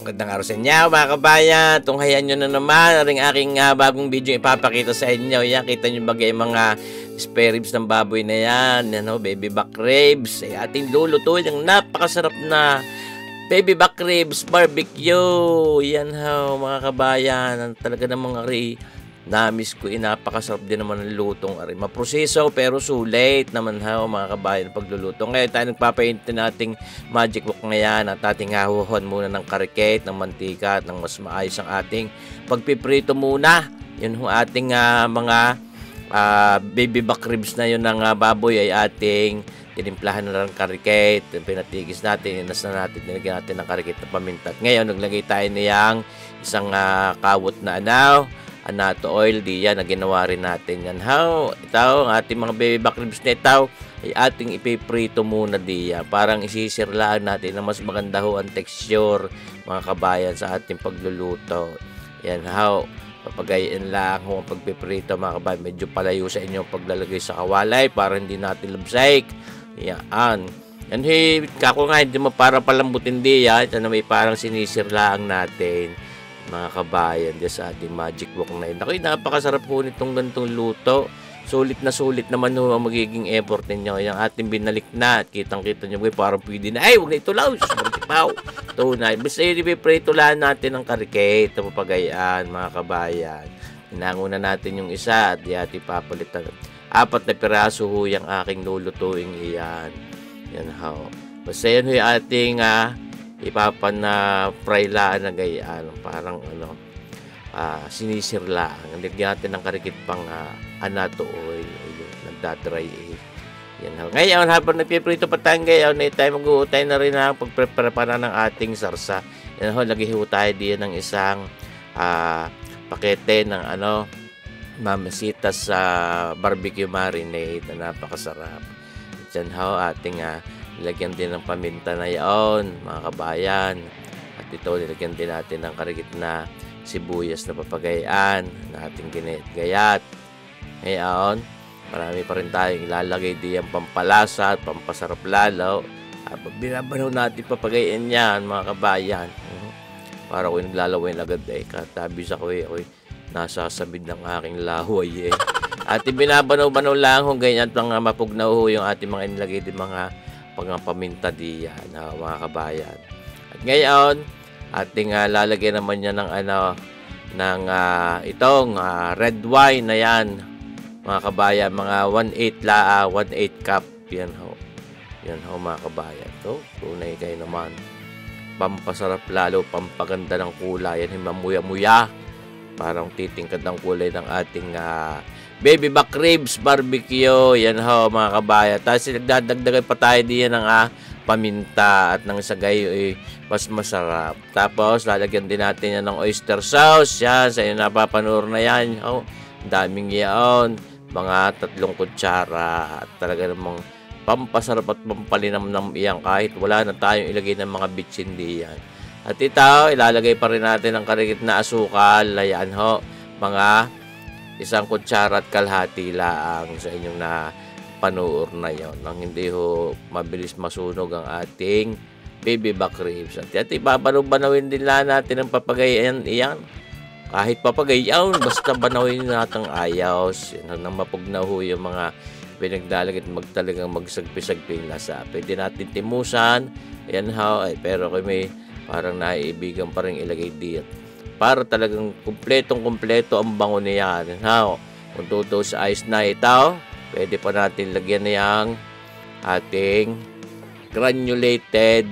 Magandang araw sa inyo mga kabayan. Tunghayan nyo na naman ang aking bagong video ipapakita sa inyo. Yan, kita nyo bagay mga spare ribs ng baboy na yan. Yan baby back ribs. Ating lulutuin yung napakasarap na baby back ribs barbecue. Yan mga kabayan. Talaga namang namis ko, napakasarap din naman ng lutong ari. Maproseso pero sulit naman mga kabayan pagluluto. Ngayon tayo nagpapaint nating magic wok ngayon at ating hahuhon muna ng karikate, ng mantika at ng mas maayos ang ating pagpiprito muna. Yun ating mga baby back ribs na yun ng baboy ay ating tinimplahan na lang karikate, pinatigis natin, inas na natin, nilagyan natin ng karikate na paminta. Ngayon naglagay tayo niyang isang kawot na anato oil diyan na ginawa rin natin yan. Ito ang ating mga baby back ribs na ito ay ating ipiprito muna diyan. Parang isisirlaan natin na mas maganda ang texture mga kabayan sa ating pagluluto. Yan papagayin lang ang pagpiprito mga kabayan. Medyo palayo sa inyo paglalagay sa kawalay para hindi natin labsake. Yan. Yan kako nga hindi mo para palambutin diyan. Ito na may parang sinisirlaan natin mga kabayan diyan sa ating magic wok na yun. Ako, napakasarap po nitong ganitong luto. Sulit naman ang magiging effort ninyo. Yung ating binalik na at kitang-kita nyo parang pwede na. Ay, huwag na ito lang. Ito na. Basta ipiprito lang natin ang karikate. Ito papagayaan mga kabayan. Inanguna natin yung isa at di ating papalitan. 4 na piraso yung aking lulutuing iyan. Yan basta yan yung ating fry laan na gayaan, parang sinisirlaan. Nilagyan natin ng karikit pang anato oil, nagdadry yan. Ngayon habang nagpiprito pa tayo ngayon, tayo mag-uutay na rin ang pagprepare pa na ng ating sarsa. Yan lagay tayo diyan ng isang pakete ng mamasitas sa barbecue marinade na napakasarap. Diyan ating nilagyan din ng paminta na yaon mga kabayan. At ito nilagyan din natin ng karikit na sibuyas na papagayaan na ating ginayat. Ngayon marami pa rin tayong ilalagay diyan pampalasa at pampasarap lalo. Binabanaw natin papagayin yan mga kabayan. Para ko naglalaway na agad katabis ako nasasabid ng aking laway At binabanaw-banaw lang ganyan pang mapugnaw yung ating mga inilagay din mga paminta diyan mga kabayan. At ngayon ating lalagyan naman yan ng itong red wine na yan mga kabayan, mga 1/8 cup yan mga kabayan. Tunay kayo naman pampasarap lalo, pampaganda ng kulay yan, mamuya-muya parang titingkad ng kulay ng ating baby back ribs barbecue. Yan mga kabayan. Tapos nagdadagdagan pa tayo diyan ng paminta at ng sagay mas masarap. Tapos lalagyan din natin yan ng oyster sauce. Yan, sa inyo napapanood na yan. Daming yaon. Mga 3 kutsara. At talaga namang pampasarap at pampalinamnam iyan kahit wala na tayong ilagay ng mga bitsin diyan. At ito, ilalagay pa rin natin ang karikit na asukal. Ayan mga 1 kutsara at kalahati lang sa inyong panuor na yon. Nang hindi mabilis masunog ang ating baby back ribs. At ibabanaw-banawin din lang natin ang papagayan iyan. Kahit papagayan, basta banawin natin ayos. Nang mapugnaw yung mga pinagdalagit magtalagang magsagpi-sagpi yung lasa. Pwede natin timusan. Ayan pero kung may parang naiibigan pa rin ilagay diyan. Para talagang kumpletong-kumpleto ang bango niya. Kung tuto sa ice na ito, pwede pa natin lagyan niyang ating granulated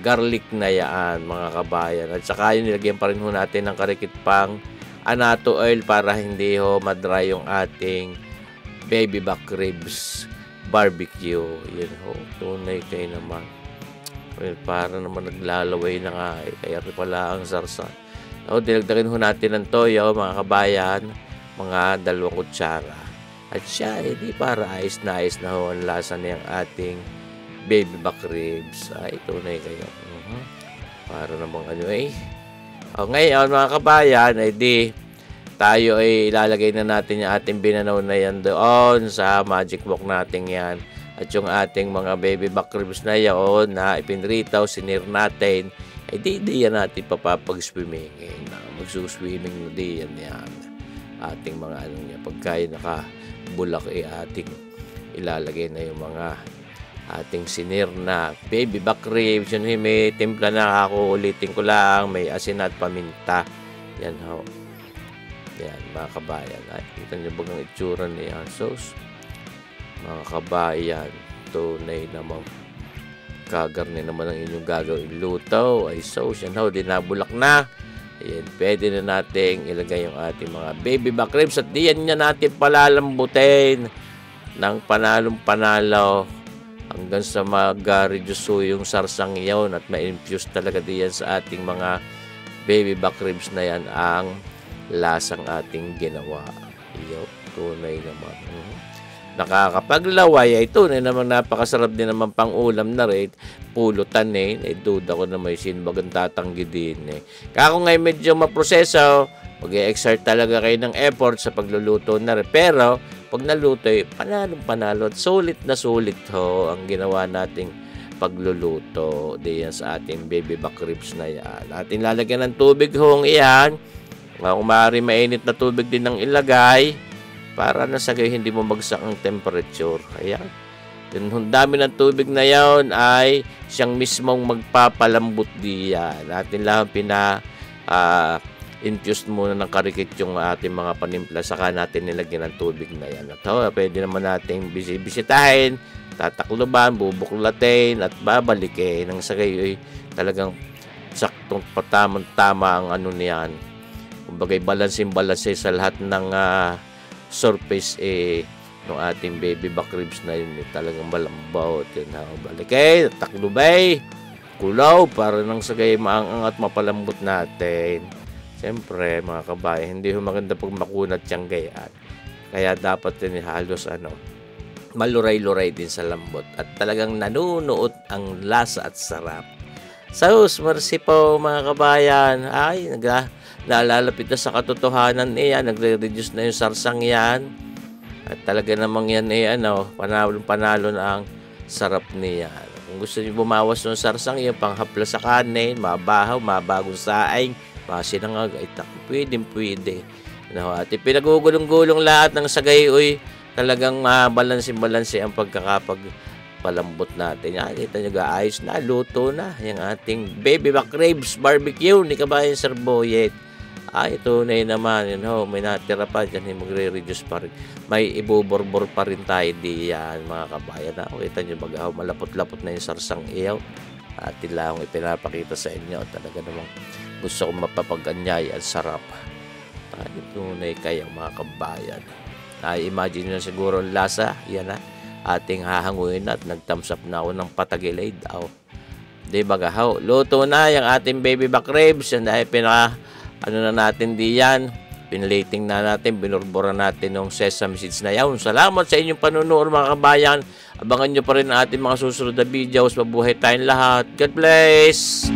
garlic na yan mga kabayan. At saka yun nilagyan pa rin natin ng karikit pang anato oil para hindi madry yung ating baby back ribs barbecue. Yan tunay kayo naman. Para naman naglalaway na nga kaya pala ang sarsa. Dinagdagan natin ng toyo mga kabayan, mga 2 kutsara. At siya di para ayos na ang lasa niyang ating baby back ribs. Tunay kayo. Para namang ngayon mga kabayan tayo ilalagay na natin yung ating binanaw na yan doon sa magic wok natin yan. At yung ating mga baby back ribs na yaon na ipinrito, sinir natin, di yan natin papapag-swimmingin. Magsuswimming na di yan ating mga ano niya. Pagka nakabulak ating ilalagay na yung mga ating sinir na baby back ribs. Yun may timpla na ako. Ulitin ko lang. May asin at paminta. Yan ho. Yan mga kabayan. Ay, kita nyo ba ang itsura niya sauce? Mga kabayan, tunay namang kagarni naman ang inyong gagawin luto. Ay sauce. Yan ho. Dinabulak na. Ayan, pwede na natin ilagay yung ating mga baby back ribs at diyan niya natin palalambutin ng panalong-panalo hanggang sa mag-reduce yung sarsang yun at ma-infuse talaga diyan sa ating mga baby back ribs na yan ang lasang ating ginawa. Iyo, tunay naman. Nakakapaglaway ay tunay naman napakasarap din naman pang ulam na rin. Pulutan duda ko na may sinbagang tatanggi din Kako ngayon medyo maproseso, mag-exert talaga kayo ng effort sa pagluluto na rin. Pero pag naluto panalong-panalo at sulit na sulit ho ang ginawa nating pagluluto diyan sa ating baby back ribs na yan. Ating lalagyan ng tubig hong iyan. Kung maaari mainit na tubig din ang ilagay para na sa gayon hindi mo bagsak ang temperature. Ayan. Yung dami ng tubig na yan ay siyang mismong magpapalambot diyan. Atin lang infused muna ng karikit yung ating mga panimpla saka natin nilagyan ng tubig na yan. At pwede naman nating bisitahin, tatakluban, bubuklatin at babalikin nang sa gayon talagang saktong patamang-tama ang ano niyan. Kumbaga balansin sa lahat ng surface ng ating baby back ribs na yun talagang malambot. Yun balikin, taklubay, kulaw para nang sa gayon maangang at mapalambot natin. Siyempre, mga kabayan, hindi maganda pag makunat siyang gayaan. Kaya dapat din halos maluray-luray din sa lambot. At talagang nanunuot ang lasa at sarap. Sus, mercy po mga kabayan. Ay, nalalapit na sa katotohanan nagre-reduce na yung sarsang yan. At talaga namang yan panalo na ang sarap niya. Kung gusto niyo bumawas ng sarsang yan, panghapla sa kanin, mabahaw, mabagong saing, masinangag, ay pwede. At pinagugulong-gulong lahat ng sagay, talagang balansin-balansi ang pagkakapagpalambot natin. Kita nyo ayos na, luto na yung ating baby back ribs barbecue ni Kabayan Sir Boyet. Tunay naman, may natira pa dyan, magre-reduce pa rin. May ibuborbor pa rin tayo diyan, mga kabayan. Kita nyo baga, malapot-lapot na yung sarsang iyaw. At tila akong ipinapakita sa inyo. Talaga namang gusto kong mapapaganyay at sarap. Tunay kayang mga kabayan. Imagine nyo siguro ang lasa. Yan ating hahanguin at nag-thumbs up na ako ng patagilay daw. Di ba luto na yung ating baby back ribs. Yan dahil na natin diyan. Pinlating na natin, binurbura natin ng sesame seeds na yan. Salamat sa inyong panunood mga kabayan. Abangan nyo pa rin ang ating mga susunod na videos. Mabuhay tayong lahat. God bless!